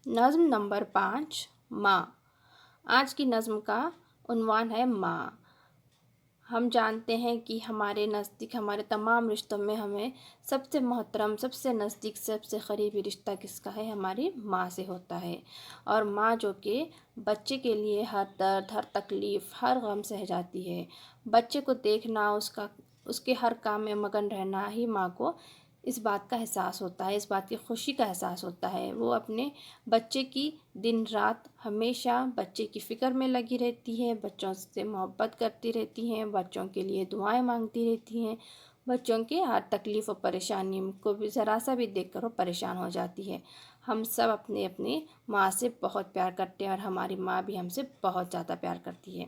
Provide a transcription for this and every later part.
نظم نمبر 5 ماں۔ آج کی نظم کا عنوان ہے ماں۔ ہم جانتے ہیں کہ ہمارے نزدیک ہمارے تمام رشتوں میں ہمیں سب سے محترم، سب سے نزدیک، سب سے قریبی رشتہ کس کا ہے؟ ہماری ماں سے ہوتا ہے۔ اور ماں جو کہ بچے کے لیے ہر درد، ہر تکلیف، ہر غم سہ جاتی ہے۔ بچے کو دیکھنا، اس کے ہر کام میں مگن رہنا ہی ماں کو اس بات کا احساس ہوتا ہے، اس بات کی خوشی کا احساس ہوتا ہے۔ وہ اپنے بچے کی دن رات ہمیشہ بچے کی فکر میں لگی رہتی ہے، بچوں سے محبت کرتی رہتی ہیں، بچوں کے لیے دعائیں مانگتی رہتی ہیں، بچوں کے ہر تکلیف و پریشانی کو بھی ذرا سا بھی دیکھ کر وہ پریشان ہو جاتی ہے۔ ہم سب اپنی ماں سے بہت پیار کرتے ہیں اور ہماری ماں بھی ہم سے بہت زیادہ پیار کرتی ہے۔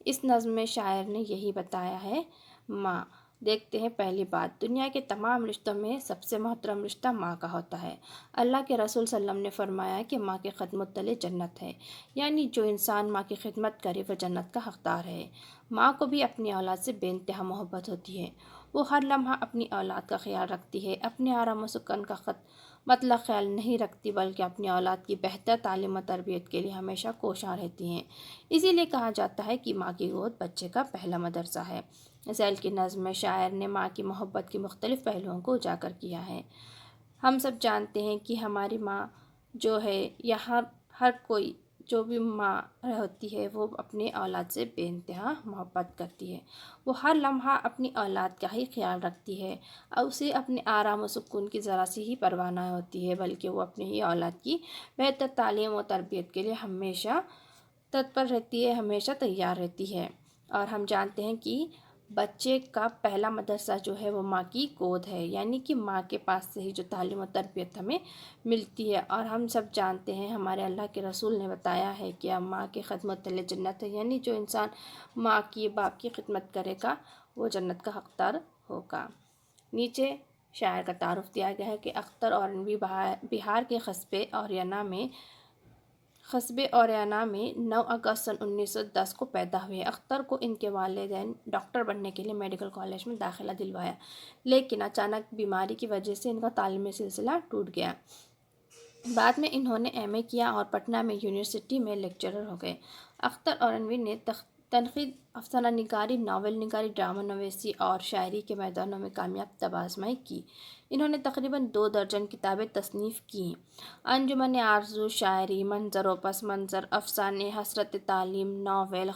اس نظم میں شاعر نے یہی بتایا ہے، ماں۔ دیکھتے ہیں پہلی بات، دنیا کے تمام رشتوں میں سب سے محترم رشتہ ماں کا ہوتا ہے۔ اللہ کے رسول صلی اللہ علیہ وسلم نے فرمایا کہ ماں کے قدموں تلے جنت ہے، یعنی جو انسان ماں کی خدمت کرے وہ جنت کا حقدار ہے۔ ماں کو بھی اپنی اولاد سے بے انتہا محبت ہوتی ہے۔ وہ ہر لمحہ اپنی اولاد کا خیال رکھتی ہے، اپنے آرام و سکون کا مطلق خیال نہیں رکھتی، بلکہ اپنی اولاد کی بہتر تعلیم و تربیت کے لیے ہمیشہ کوشاں رہتی ہیں۔ اسی لیے کہا جاتا ہے کہ ماں کی گود بچے کا پہلا مدرسہ ہے۔ ذیل کی نظم میں شاعر نے ماں کی محبت کے مختلف پہلوؤں کو اجاگر کیا ہے۔ ہم سب جانتے ہیں کہ ہماری ماں جو ہے، یا ہر کوئی جو بھی ماں ہوتی ہے وہ اپنے اولاد سے بے انتہا محبت کرتی ہے۔ وہ ہر لمحہ اپنی اولاد کا ہی خیال رکھتی ہے اور اسے اپنے آرام و سکون کی ذرا سی ہی پرواہ نہ ہوتی ہے، بلکہ وہ اپنی ہی اولاد کی بہتر تعلیم و تربیت کے لیے ہمیشہ تتپر رہتی ہے، ہمیشہ تیار رہتی ہے۔ اور ہم جانتے ہیں کہ بچے کا پہلا مدرسہ جو ہے وہ ماں کی گود ہے، یعنی کہ ماں کے پاس سے ہی جو تعلیم و تربیت ہمیں ملتی ہے۔ اور ہم سب جانتے ہیں، ہمارے اللہ کے رسول نے بتایا ہے کہ ماں کے قدموں تلے جنت ہے، یعنی جو انسان ماں کی، باپ کی خدمت کرے گا وہ جنت کا حقدار ہوگا۔ نیچے شاعر کا تعارف دیا گیا ہے کہ اختر اورانوی بہار کے قصبے اوریانا میں 9 اگست سن 1910 کو پیدا ہوئے۔ اختر کو ان کے والدین ڈاکٹر بننے کے لیے میڈیکل کالج میں داخلہ دلوایا، لیکن اچانک بیماری کی وجہ سے ان کا تعلیمی سلسلہ ٹوٹ گیا۔ بعد میں انہوں نے ایم اے کیا اور پٹنہ میں یونیورسٹی میں لیکچرر ہو گئے۔ اختر اورانوی نے تنقید، افسانہ نگاری، ناول نگاری، ڈرامہ نویسی اور شاعری کے میدانوں میں کامیاب طب آزمائی کی۔ انہوں نے تقریباً 2 درجن کتابیں تصنیف کیں۔ انجمن آرزو، شاعری، منظر و پس منظر، افسانے، حسرت تعلیم، ناول،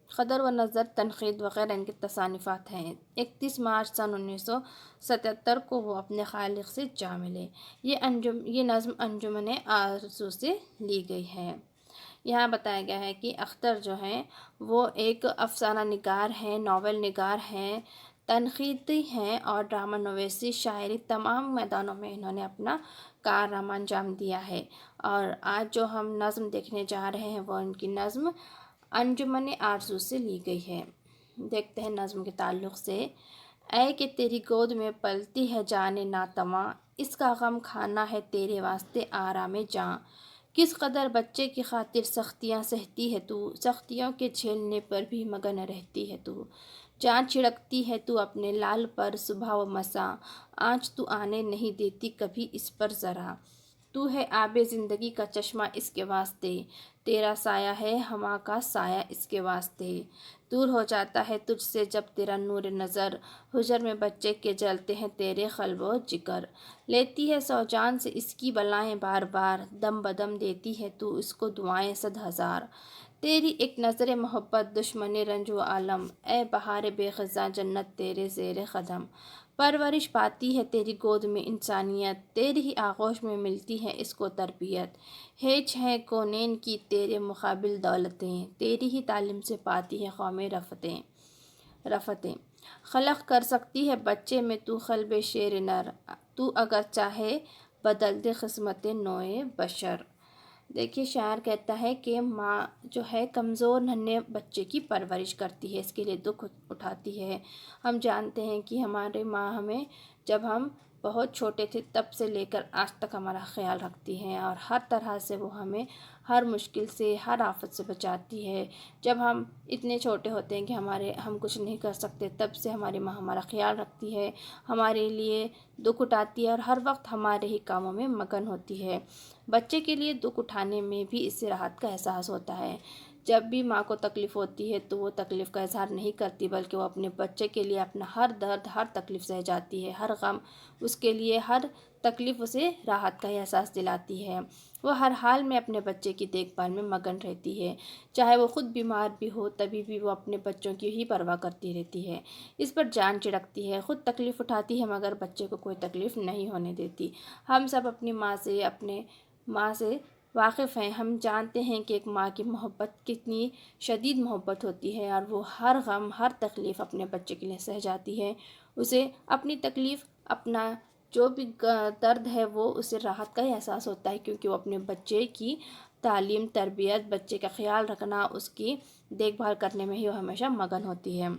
قدر و نظر، تنقید وغیرہ ان کے تصانیفات ہیں۔ 31 مارچ سن 1977 کو وہ اپنے خالق سے جا ملے۔ یہ نظم انجمن آرزو سے لی گئی ہے۔ یہاں بتایا گیا ہے کہ اختر جو ہیں وہ ایک افسانہ نگار ہیں، ناول نگار ہیں، تنقیدی ہیں اور ڈرامہ نویسی، شاعری، تمام میدانوں میں انہوں نے اپنا کارنامہ انجام دیا ہے۔ اور آج جو ہم نظم دیکھنے جا رہے ہیں وہ ان کی نظم انجمن آرزو سے لی گئی ہے۔ دیکھتے ہیں نظم کے تعلق سے، اے کہ تیری گود میں پلتی ہے جان ناتواں، اس کا غم کھانا ہے تیرے واسطے آرام جاں۔ کس قدر بچے کی خاطر سختیاں سہتی ہے تو، سختیوں کے جھیلنے پر بھی مگن رہتی ہے تو۔ جان چھڑکتی ہے تو اپنے لال پر صبح و مساء، آنچ تو آنے نہیں دیتی کبھی اس پر ذرا۔ تو ہے آب زندگی کا چشمہ اس کے واسطے، تیرا سایہ ہے ہما کا سایہ اس کے واسطے۔ دور ہو جاتا ہے تجھ سے جب تیرا نور نظر، حجر میں بچے کے جلتے ہیں تیرے قلب و جگر۔ لیتی ہے 100 جان سے اس کی بلائیں بار بار، دم بدم دیتی ہے تو اس کو دعائیں 100,000۔ تیری ایک نظر محبت دشمن رنج و الم، اے بہار بے خزاں جنت تیرے زیر قدم۔ پرورش پاتی ہے تیری گود میں انسانیت، تیری ہی آغوش میں ملتی ہے اس کو تربیت۔ ہیچ ہیں کونین کی تیرے مقابل دولتیں، تیری ہی تعلیم سے پاتی ہے قومیں رفتیں۔ خلق کر سکتی ہے بچے میں تو قلب شیر نر، تو اگر چاہے بدل دے قسمت نوع بشر۔ دیکھیے شاعر کہتا ہے کہ ماں جو ہے کمزور ننھے بچے کی پرورش کرتی ہے، اس کے لیے دکھ اٹھاتی ہے۔ ہم جانتے ہیں کہ ہمارے ماں ہمیں جب ہم بہت چھوٹے تھے تب سے لے کر آج تک ہمارا خیال رکھتی ہیں، اور ہر طرح سے وہ ہمیں ہر مشکل سے، ہر آفت سے بچاتی ہے۔ جب ہم اتنے چھوٹے ہوتے ہیں کہ ہم کچھ نہیں کر سکتے، تب سے ہماری ماں ہمارا خیال رکھتی ہے، ہمارے لیے دکھ اٹھاتی ہے اور ہر وقت ہمارے ہی کاموں میں مگن ہوتی ہے۔ بچے کے لیے دکھ اٹھانے میں بھی اس سے راحت کا احساس ہوتا ہے۔ جب بھی ماں کو تکلیف ہوتی ہے تو وہ تکلیف کا اظہار نہیں کرتی، بلکہ وہ اپنے بچے کے لیے اپنا ہر درد، ہر تکلیف سہ جاتی ہے، ہر غم اس کے لیے، ہر تکلیف اسے راحت کا احساس دلاتی ہے۔ وہ ہر حال میں اپنے بچے کی دیکھ بھال میں مگن رہتی ہے، چاہے وہ خود بیمار بھی ہو تبھی بھی وہ اپنے بچوں کی ہی پرواہ کرتی رہتی ہے، اس پر جان چھڑکتی ہے، خود تکلیف اٹھاتی ہے مگر بچے کو کوئی تکلیف نہیں ہونے دیتی۔ ہم سب اپنی ماں سے واقف ہیں، ہم جانتے ہیں کہ ایک ماں کی محبت کتنی شدید محبت ہوتی ہے، اور وہ ہر غم، ہر تکلیف اپنے بچے کے لیے سہ جاتی ہے۔ اسے اپنی تکلیف، اپنا جو بھی درد ہے وہ اسے راحت کا احساس ہوتا ہے، کیونکہ وہ اپنے بچے کی تعلیم، تربیت، بچے کا خیال رکھنا، اس کی دیکھ بھال کرنے میں ہی وہ ہمیشہ مگن ہوتی ہے۔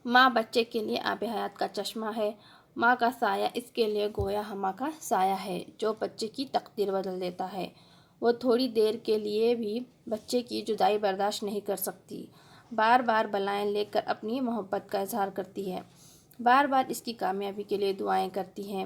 ماں بچے کے لیے آب حیات کا چشمہ ہے۔ ماں کا سایہ اس کے لیے گویا ہما کا سایہ ہے جو بچے کی تقدیر بدل دیتا ہے۔ وہ تھوڑی دیر کے لیے بھی بچے کی جدائی برداشت نہیں کر سکتی، بار بار بلائیں لے کر اپنی محبت کا اظہار کرتی ہے، بار بار اس کی کامیابی کے لیے دعائیں کرتی ہے۔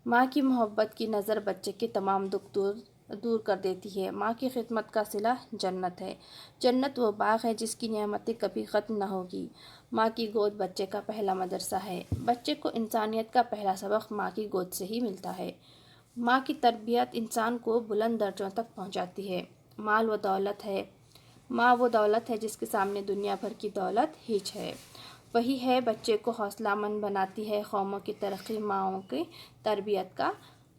ماں کی محبت کی نظر بچے کے تمام دکھ دور کر دیتی ہے۔ ماں کی خدمت کا صلہ جنت ہے۔ جنت وہ باغ ہے جس کی نعمتیں کبھی ختم نہ ہوگی۔ ماں کی گود بچے کا پہلا مدرسہ ہے۔ بچے کو انسانیت کا پہلا سبق ماں کی گود سے ہی ملتا ہے۔ ماں کی تربیت انسان کو بلند درجوں تک پہنچاتی ہے۔ ماں وہ دولت ہے جس کے سامنے دنیا بھر کی دولت ہیچ ہے۔ وہی ہے بچے کو حوصلہ مند بناتی ہے۔ قوموں کی ترقی ماؤں کی تربیت کا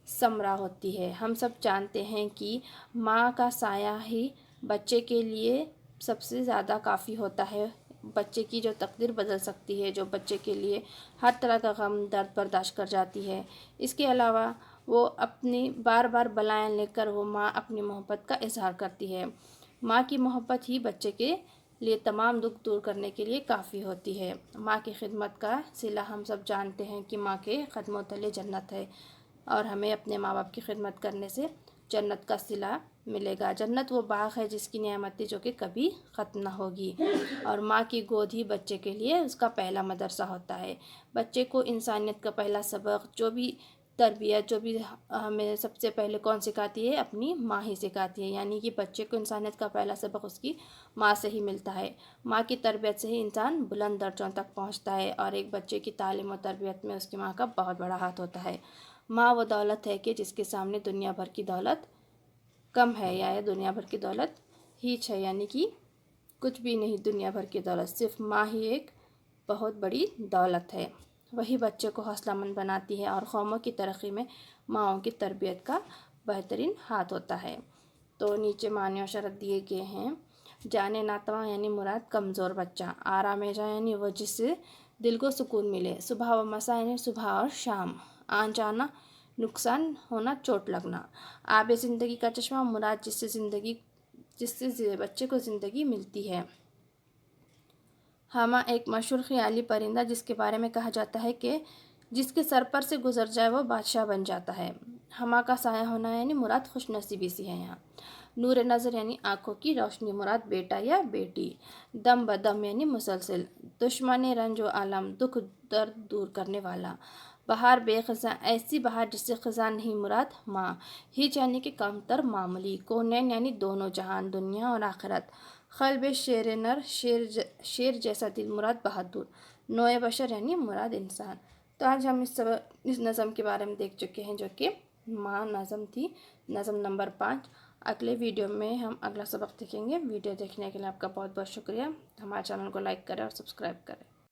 ثمرہ ہوتی ہے۔ ہم سب جانتے ہیں کہ ماں کا سایہ ہی بچے کے لیے سب سے زیادہ کافی ہوتا ہے، بچے کی جو تقدیر بدل سکتی ہے، جو بچے کے لیے ہر طرح کا غم، درد برداشت کر جاتی ہے۔ اس کے علاوہ وہ اپنی بار بار بلائیں لے کر وہ ماں اپنی محبت کا اظہار کرتی ہے۔ ماں کی محبت ہی بچے کے لیے تمام دکھ دور کرنے کے لیے کافی ہوتی ہے۔ ماں کی خدمت کا صلہ ہم سب جانتے ہیں کہ ماں کے قدموں تلے جنت ہے، اور ہمیں اپنے ماں باپ کی خدمت کرنے سے جنت کا صلہ ملے گا۔ جنت وہ باغ ہے جس کی نعمتیں جو کہ کبھی ختم نہ ہوگی، اور ماں کی گود ہی بچے کے لیے اس کا پہلا مدرسہ ہوتا ہے۔ بچے کو انسانیت کا پہلا سبق، جو بھی تربیت، جو بھی ہمیں سب سے پہلے کون سکھاتی ہے؟ اپنی ماں ہی سکھاتی ہے، یعنی کہ بچے کو انسانیت کا پہلا سبق اس کی ماں سے ہی ملتا ہے۔ ماں کی تربیت سے ہی انسان بلند درجوں تک پہنچتا ہے، اور ایک بچے کی تعلیم و تربیت میں اس کی ماں کا بہت بڑا ہاتھ ہوتا ہے۔ ماں وہ دولت ہے کہ جس کے سامنے دنیا بھر کی دولت کم ہے، یا دنیا بھر کی دولت ہیچ ہے، یعنی کہ کچھ بھی نہیں۔ دنیا بھر کی دولت صرف ماں ہی ایک بہت بڑی دولت ہے۔ وہی بچے کو حوصلہ مند بناتی ہے، اور قوموں کی ترقی میں ماؤں کی تربیت کا بہترین ہاتھ ہوتا ہے۔ تو نیچے معنی و شرط دیے گئے ہیں۔ جانے ناتواں یعنی مراد کمزور بچہ۔ آرام جاں یعنی وہ جس سے دل کو سکون ملے۔ صبح و مساء یعنی صبح اور شام۔ آن جانا نقصان ہونا، چوٹ لگنا۔ آب زندگی کا چشمہ مراد جس سے بچے کو زندگی ملتی ہے۔ ہما ایک مشہور خیالی پرندہ جس کے بارے میں کہا جاتا ہے کہ جس کے سر پر سے گزر جائے وہ بادشاہ بن جاتا ہے۔ ہما کا سایہ ہونا یعنی مراد خوش نصیبی سی ہے یہاں۔ نور نظر یعنی آنکھوں کی روشنی، مراد بیٹا یا بیٹی۔ دم بدم یعنی مسلسل۔ دشمن رنج و الم، دکھ درد دور کرنے والا۔ بہار بے خزاں، ایسی بہار جس سے خزاں نہیں، مراد ماں۔ ہیچ یعنی کہ کم تر، معمولی۔ کونین یعنی دونوں جہان، دنیا اور آخرت۔ قلب شیر نر، شیر جیسا دل، مراد بہادر۔ نوع بشر یعنی مراد انسان۔ تو آج ہم اس نظم کے بارے میں دیکھ چکے ہیں جو کہ ماں نظم تھی، نظم نمبر 5۔ اگلے ویڈیو میں ہم اگلا سبق دیکھیں گے۔ ویڈیو دیکھنے کے لیے آپ کا بہت بہت شکریہ۔ ہمارے چینل کو لائک کریں اور سبسکرائب کریں۔